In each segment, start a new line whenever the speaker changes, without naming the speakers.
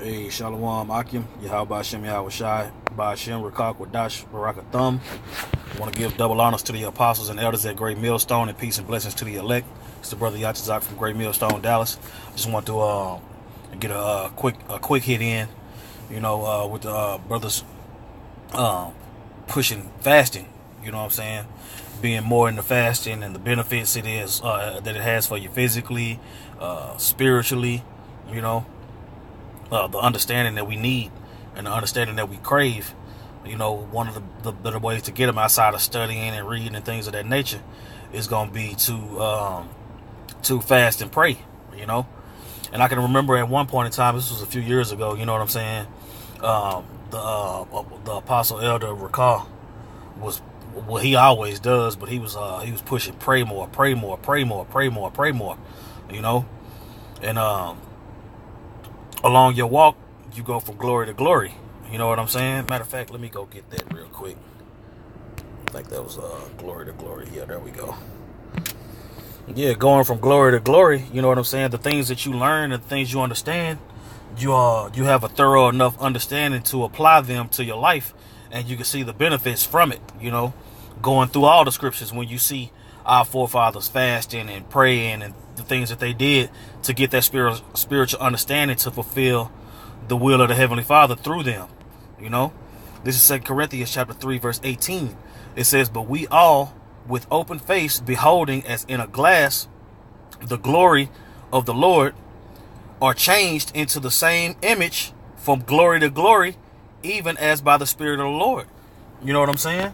Hey, Shalom Akim, Yahweh Hashem Yahweh Shai, Ba'ashem, Rakak Wadash, Baraka Thumb. I want to give double honors to the apostles and elders at Great Millstone and peace and blessings to the elect. It's the brother Yachazak from Great Millstone, Dallas. Just want to get a quick hit in, with the brothers pushing fasting, you know what I'm saying? Being more in the fasting and the benefits it is that it has for you physically, spiritually, the understanding that we need and the understanding that we crave. One of the better ways to get them outside of studying and reading and things of that nature is going to be to fast and pray, And I can remember at one point in time, this was a few years ago, you know what I'm saying? The apostle elder Rakal was, well, he always does, but he was pushing pray more, and along your walk, you go from glory to glory. You know what I'm saying? Matter of fact, let me go get that real quick. I think that was glory to glory. Yeah, there we go. Yeah, going from glory to glory. You know what I'm saying? The things that you learn and the things you understand, you have a thorough enough understanding to apply them to your life, and you can see the benefits from it. Going through all the scriptures when you see our forefathers fasting and praying and the things that they did to get that spiritual understanding to fulfill the will of the Heavenly Father through them. This is 2 Corinthians chapter 3, verse 18. It says, "But we all, with open face, beholding as in a glass the glory of the Lord, are changed into the same image from glory to glory, even as by the Spirit of the Lord." You know what I'm saying?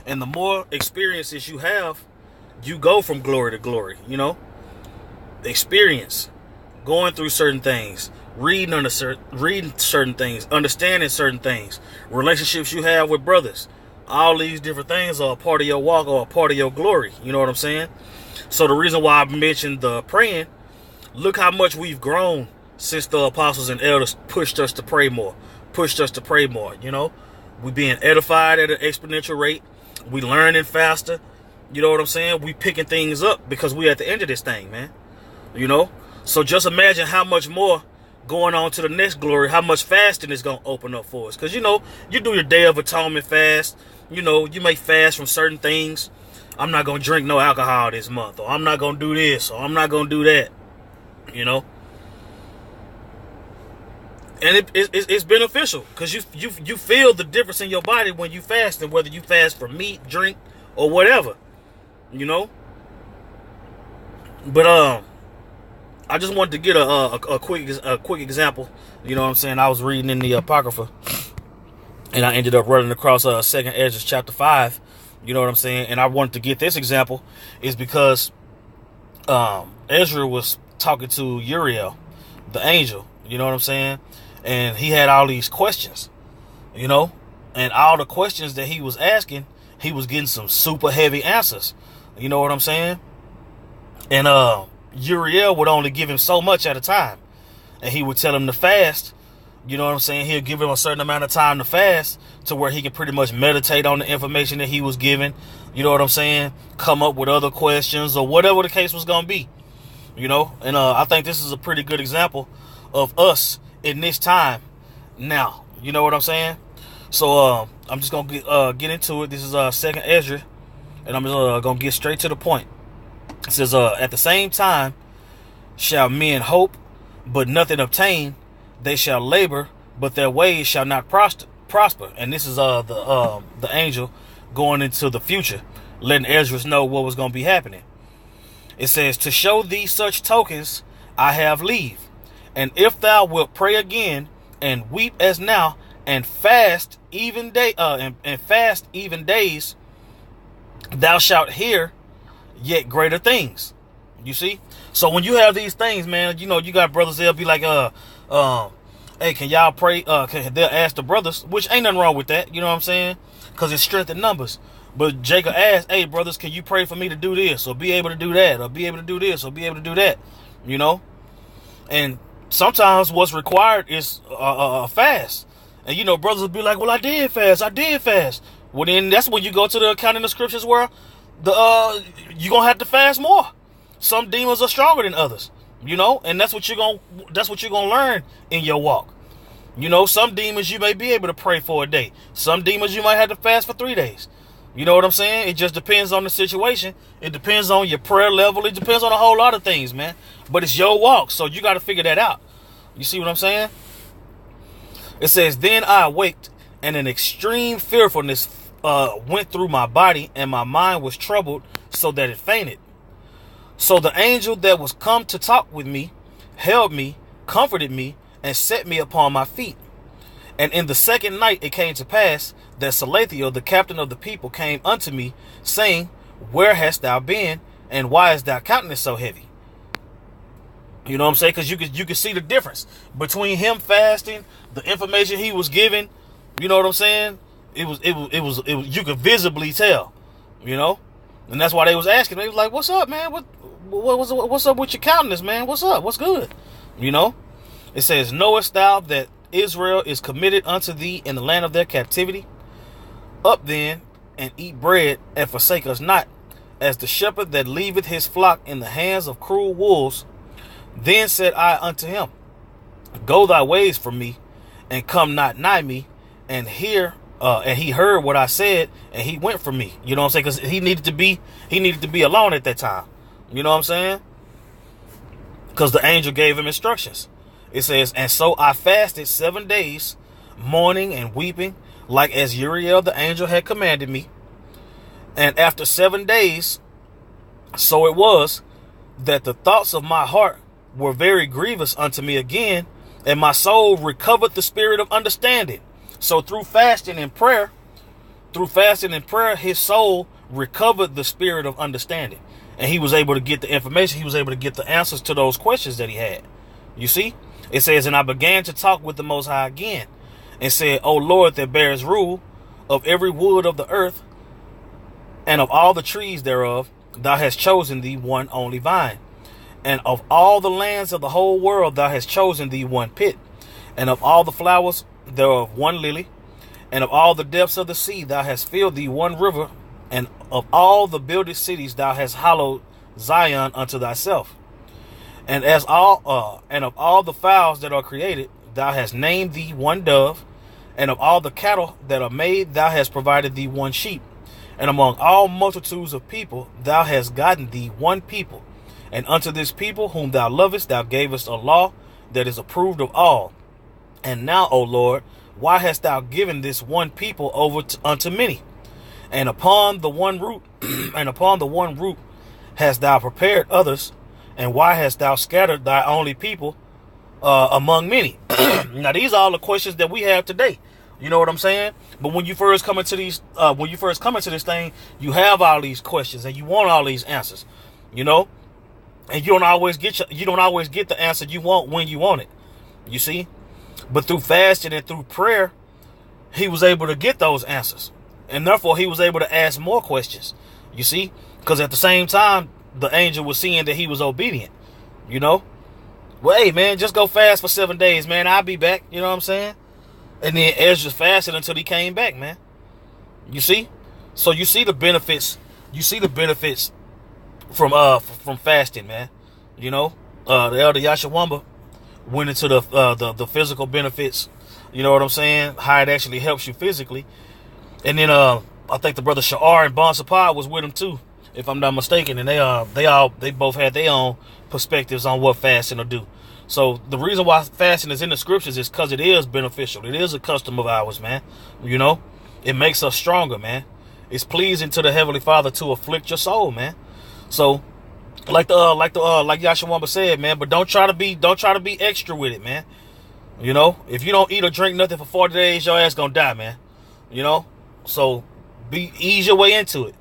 And the more experiences you have, you go from glory to glory, experience, going through certain things, reading certain things, understanding certain things, relationships you have with brothers. All these different things are a part of your walk or a part of your glory. You know what I'm saying? So the reason why I mentioned the praying, look how much we've grown since the apostles and elders pushed us to pray more. We being edified at an exponential rate. We learning faster. You know what I'm saying? We picking things up because we at the end of this thing, man. So just imagine how much more going on to the next glory, how much fasting is going to open up for us. Because, you do your Day of Atonement fast. You may fast from certain things. I'm not going to drink no alcohol this month. Or I'm not going to do this. Or I'm not going to do that. And it's beneficial because you feel the difference in your body when you fast, and whether you fast from meat, drink, or whatever. But I just wanted to get a quick example. You know what I'm saying? I was reading in the Apocrypha, and I ended up running across 2nd Ezra chapter 5. You know what I'm saying? And I wanted to get this example is because Ezra was talking to Uriel, the angel. You know what I'm saying? And he had all these questions, and all the questions that he was asking, he was getting some super heavy answers. You know what I'm saying? And Uriel would only give him so much at a time. And he would tell him to fast. You know what I'm saying? He'll give him a certain amount of time to fast to where he can pretty much meditate on the information that he was given. You know what I'm saying? Come up with other questions or whatever the case was going to be. And I think this is a pretty good example of us in this time now. You know what I'm saying? So I'm just going to get into it. This is 2nd Ezra, and I'm going to get straight to the point. It says, "At the same time shall men hope, but nothing obtain. They shall labor, but their ways shall not prosper." And this is the angel going into the future, letting Ezra know what was going to be happening. It says, "To show thee such tokens, I have leave. And if thou wilt pray again, and weep as now, and fast even fast even days, thou shalt hear yet greater things." You see? So when you have these things, man, you got brothers, they'll be like, hey, can y'all pray? They'll ask the brothers, which ain't nothing wrong with that. You know what I'm saying? Because it's strength in numbers. But Jacob asked, "Hey, brothers, can you pray for me to do this, or be able to do that, or be able to do this, or be able to do that?" And sometimes what's required is a fast. And, brothers will be like, "Well, I did fast. Well, then that's when you go to the account in the scriptures where you're going to have to fast more. Some demons are stronger than others, and that's what you're going to learn in your walk. You know, some demons you may be able to pray for a day. Some demons you might have to fast for 3 days. You know what I'm saying? It just depends on the situation. It depends on your prayer level. It depends on a whole lot of things, man. But it's your walk, so you got to figure that out. You see what I'm saying? It says, then I awaked, and an extreme fearfulness went through my body, and my mind was troubled so that it fainted. So the angel that was come to talk with me held me, comforted me, and set me upon my feet. And in the second night it came to pass that Salathiel, the captain of the people, came unto me, saying, where hast thou been, and why is thy countenance so heavy? You know what I'm saying? Because you could see the difference between him fasting, the information he was giving. You know what I'm saying? It was you could visibly tell. You know, and that's why they was asking. They was like, "What's up, man? What's up with your countenance, man? What's up? What's good?" You know, it says, knowest thou that Israel is committed unto thee in the land of their captivity? Up then, and eat bread, and forsake us not, as the shepherd that leaveth his flock in the hands of cruel wolves. Then said I unto him, go thy ways from me, and come not nigh me. And he heard what I said, and he went from me. You know what I'm saying? Because he needed to be alone at that time. You know what I'm saying? Because the angel gave him instructions. It says, and so I fasted 7 days, mourning and weeping, like as Uriel the angel had commanded me. And after 7 days, so it was, that the thoughts of my heart were very grievous unto me again, and my soul recovered the spirit of understanding. So through fasting and prayer, his soul recovered the spirit of understanding. And he was able to get the information. He was able to get the answers to those questions that he had. You see? It says, and I began to talk with the Most High again, and said, O Lord, that bears rule of every wood of the earth, and of all the trees thereof, thou hast chosen thee one only vine. And of all the lands of the whole world, thou hast chosen thee one pit. And of all the flowers thereof one lily. And of all the depths of the sea, thou hast filled thee one river. And of all the builded cities, thou hast hallowed Zion unto thyself. And of all the fowls that are created, thou hast named thee one dove. And of all the cattle that are made, thou hast provided thee one sheep. And among all multitudes of people, thou hast gotten thee one people. And unto this people whom thou lovest, thou gavest a law that is approved of all. And now, O Lord, why hast thou given this one people over unto many? And upon the one root, hast thou prepared others. And why hast thou scattered thy only people among many? Now, these are all the questions that we have today. You know what I'm saying? But when you first come into this thing, you have all these questions and you want all these answers. You know, and you don't always get the answer you want when you want it. You see, but through fasting and through prayer, he was able to get those answers, and therefore he was able to ask more questions. You see, because at the same time, the angel was seeing that he was obedient. You know, well, hey man, just go fast for 7 days, man. I'll be back. You know what I'm saying? And then Ezra fasted until he came back, man. You see, so you see the benefits. You see the benefits from fasting, man. You know, the elder Yashawamba went into the physical benefits. You know what I'm saying? How it actually helps you physically. And then I think the brother Sha'ar and Bon Sapah was with him too, if I'm not mistaken. And they both had their own perspectives on what fasting will do. So the reason why fasting is in the scriptures is because it is beneficial. It is a custom of ours, man. You know, it makes us stronger, man. It's pleasing to the Heavenly Father to afflict your soul, man. So, like Yashawamba said, man, but don't try to be extra with it, man. You know, if you don't eat or drink nothing for 40 days, your ass gonna die, man. You know, so ease your way into it.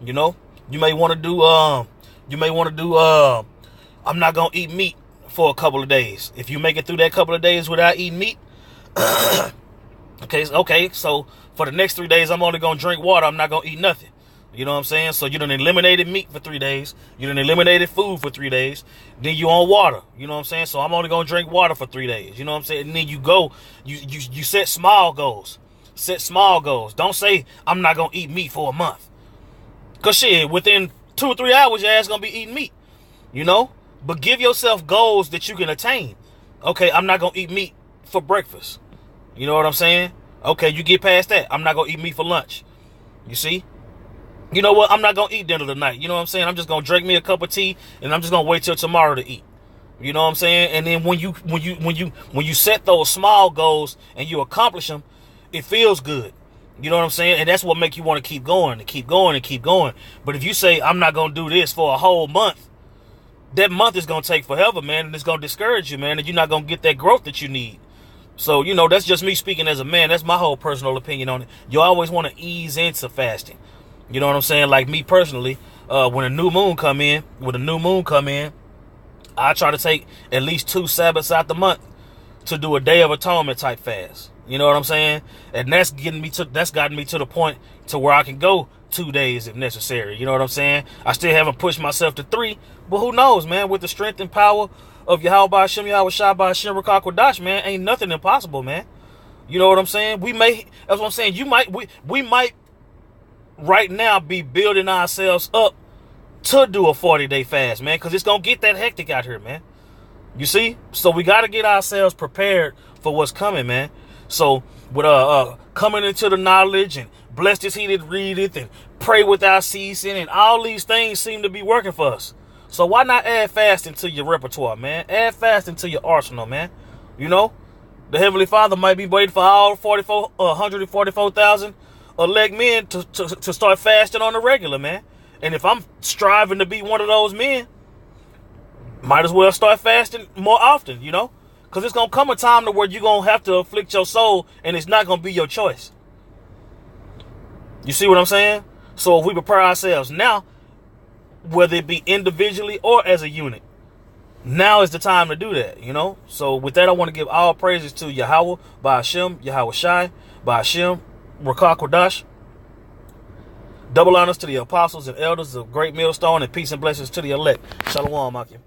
You know, you may want to do I'm not gonna eat meat for a couple of days. If you make it through that couple of days without eating meat, okay. So for the next 3 days, I'm only gonna drink water. I'm not gonna eat nothing. You know what I'm saying? So you done eliminated meat for 3 days. You done eliminated food for 3 days. Then you on water. You know what I'm saying? So I'm only going to drink water for 3 days. You know what I'm saying? And then you set small goals. Set small goals. Don't say, I'm not going to eat meat for a month. Because shit, within 2 or 3 hours, your ass going to be eating meat. You know? But give yourself goals that you can attain. Okay, I'm not going to eat meat for breakfast. You know what I'm saying? Okay, you get past that. I'm not going to eat meat for lunch. You see? You know what? I'm not going to eat dinner tonight. You know what I'm saying? I'm just going to drink me a cup of tea, and I'm just going to wait till tomorrow to eat. You know what I'm saying? And then when you set those small goals and you accomplish them, it feels good. You know what I'm saying? And that's what makes you want to keep going and keep going and keep going. But if you say, I'm not going to do this for a whole month, that month is going to take forever, man. And it's going to discourage you, man. And you're not going to get that growth that you need. So, you know, that's just me speaking as a man. That's my whole personal opinion on it. You always want to ease into fasting. You know what I'm saying? Like me personally, when a new moon come in, I try to take at least 2 Sabbaths out the month to do a Day of Atonement type fast. You know what I'm saying? And that's gotten me to the point to where I can go 2 days if necessary. You know what I'm saying? I still haven't pushed myself to 3, but who knows, man? With the strength and power of Yahweh Hashem, Yahweh Shai Hashem Rakak Wadash, man, ain't nothing impossible, man. You know what I'm saying? That's what I'm saying. We might right now be building ourselves up to do a 40-day fast, man, because it's going to get that hectic out here, man. You see? So we got to get ourselves prepared for what's coming, man. So with coming into the knowledge and blessed is he that readeth and pray without ceasing and all these things seem to be working for us. So why not add fasting to your repertoire, man? Add fasting to your arsenal, man. You know? The Heavenly Father might be waiting for all 144,000 elect men to start fasting on the regular, man. And if I'm striving to be one of those men, might as well start fasting more often, you know? Because it's going to come a time to where you're going to have to afflict your soul and it's not going to be your choice. You see what I'm saying? So if we prepare ourselves now, whether it be individually or as a unit, now is the time to do that, you know? So with that, I want to give all praises to Yahweh, Ba'ashem, Yahweh Shai, Ba'ashem, Rakak Wadash. Double honors to the apostles and elders of Great Millstone, and peace and blessings to the elect. Shalom, Akim.